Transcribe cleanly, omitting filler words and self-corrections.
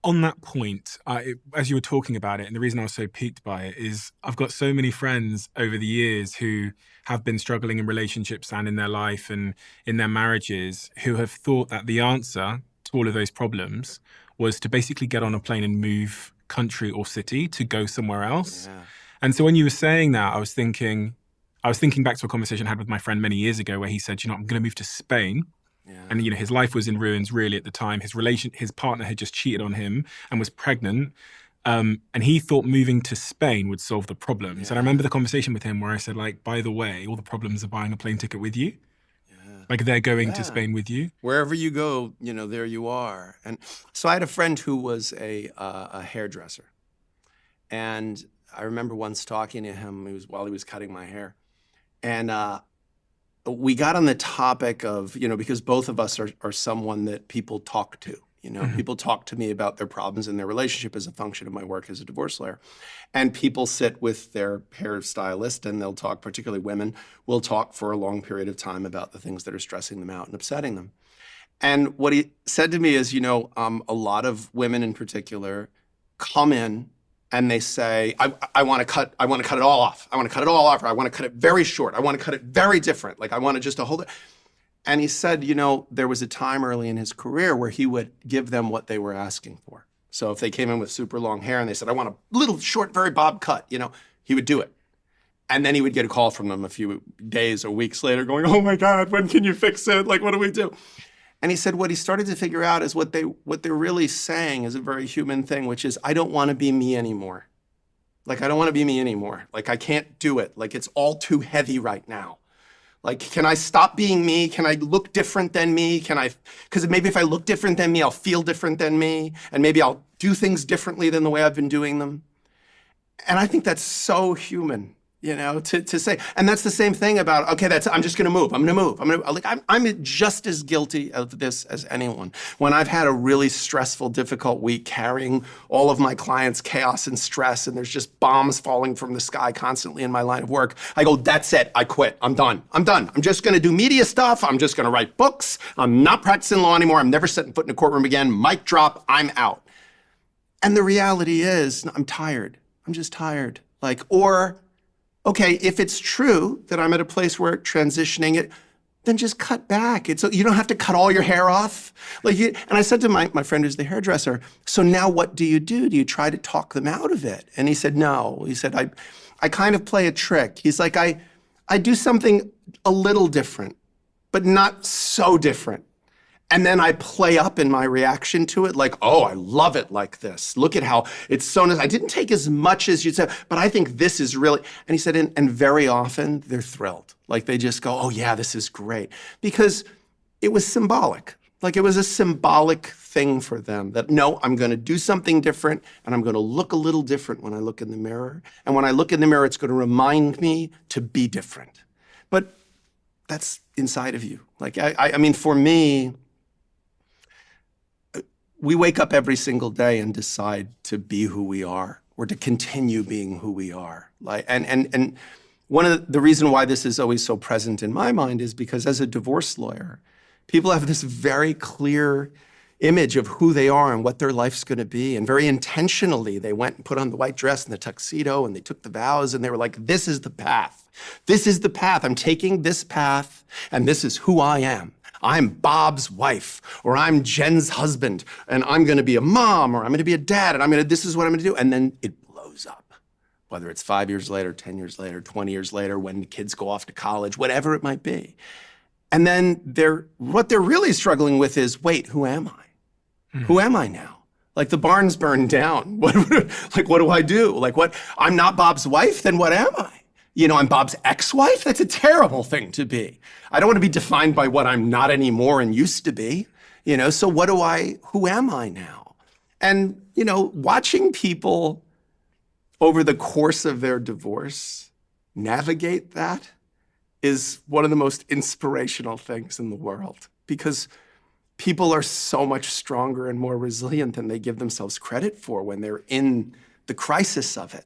On that point, as you were talking about it, and the reason I was so piqued by it is I've got so many friends over the years who have been struggling in relationships and in their life and in their marriages who have thought that the answer to all of those problems was to basically get on a plane and move country or city to go somewhere else. Yeah. And so when you were saying that, I was thinking back to a conversation I had with my friend many years ago where he said, I'm going to move to Spain. Yeah. And, his life was in ruins really at the time. His partner had just cheated on him and was pregnant. And he thought moving to Spain would solve the problems. And I remember the conversation with him where I said, like, by the way, all the problems are buying a plane ticket with you. Yeah. Like they're going to Yeah. Spain with you. Wherever you go, there you are. And so I had a friend who was a hairdresser. And I remember once talking to him, while he was cutting my hair. And we got on the topic of, because both of us are someone that people talk to. People talk to me about their problems in their relationship as a function of my work as a divorce lawyer. And people sit with their hairstylist and they'll talk, particularly women, will talk for a long period of time about the things that are stressing them out and upsetting them. And what he said to me is, a lot of women in particular come in and they say, I want to cut it all off. I want to cut it all off. Or I want to cut it very short. I want to cut it very different. Like I want to just hold it. And he said, there was a time early in his career where he would give them what they were asking for. So if they came in with super long hair and they said, I want a little short, very bob cut, he would do it. And then he would get a call from them a few days or weeks later going, oh my God, when can you fix it? Like, what do we do? And he said what he started to figure out is what they're really saying is a very human thing, which is, I don't want to be me anymore. Like, I don't want to be me anymore. Like, I can't do it. Like, it's all too heavy right now. Like, can I stop being me? Can I look different than me? Because maybe if I look different than me, I'll feel different than me. And maybe I'll do things differently than the way I've been doing them. And I think that's so human. To say, and that's the same thing about, okay, I'm just going to move. I'm just as guilty of this as anyone. When I've had a really stressful, difficult week carrying all of my clients' chaos and stress, and there's just bombs falling from the sky constantly in my line of work, I go, that's it. I quit. I'm done. I'm just going to do media stuff. I'm just going to write books. I'm not practicing law anymore. I'm never setting foot in a courtroom again. Mic drop. I'm out. And the reality is, I'm tired. I'm just tired. Okay, if it's true that I'm at a place where transitioning it, then just cut back. You don't have to cut all your hair off. And I said to my friend who's the hairdresser, so now what do? Do you try to talk them out of it? And he said, no. He said, I kind of play a trick. He's like, I do something a little different, but not so different. And then I play up in my reaction to it like, oh, I love it like this. Look at how it's so nice. I didn't take as much as you said, but I think this is really, and he said, and very often they're thrilled. Like they just go, oh yeah, this is great. Because it was symbolic. Like it was a symbolic thing for them that, no, I'm going to do something different and I'm going to look a little different when I look in the mirror. And when I look in the mirror, it's going to remind me to be different. But that's inside of you. Like, I mean, for me, we wake up every single day and decide to be who we are or to continue being who we are. And one of the reason why this is always so present in my mind is because as a divorce lawyer, people have this very clear image of who they are and what their life's going to be. And very intentionally, they went and put on the white dress and the tuxedo and they took the vows and they were like, this is the path. This is the path. I'm taking this path and this is who I am. I'm Bob's wife, or I'm Jen's husband, and I'm going to be a mom, or I'm going to be a dad, and this is what I'm going to do. And then it blows up, whether it's 5 years later, 10 years later, 20 years later, when the kids go off to college, whatever it might be. And then what they're really struggling with is, wait, who am I? Who am I now? Like the barn's burned down. What do I do? I'm not Bob's wife, then what am I? I'm Bob's ex-wife? That's a terrible thing to be. I don't want to be defined by what I'm not anymore and used to be. So who am I now? And, watching people over the course of their divorce navigate that is one of the most inspirational things in the world because people are so much stronger and more resilient than they give themselves credit for when they're in the crisis of it.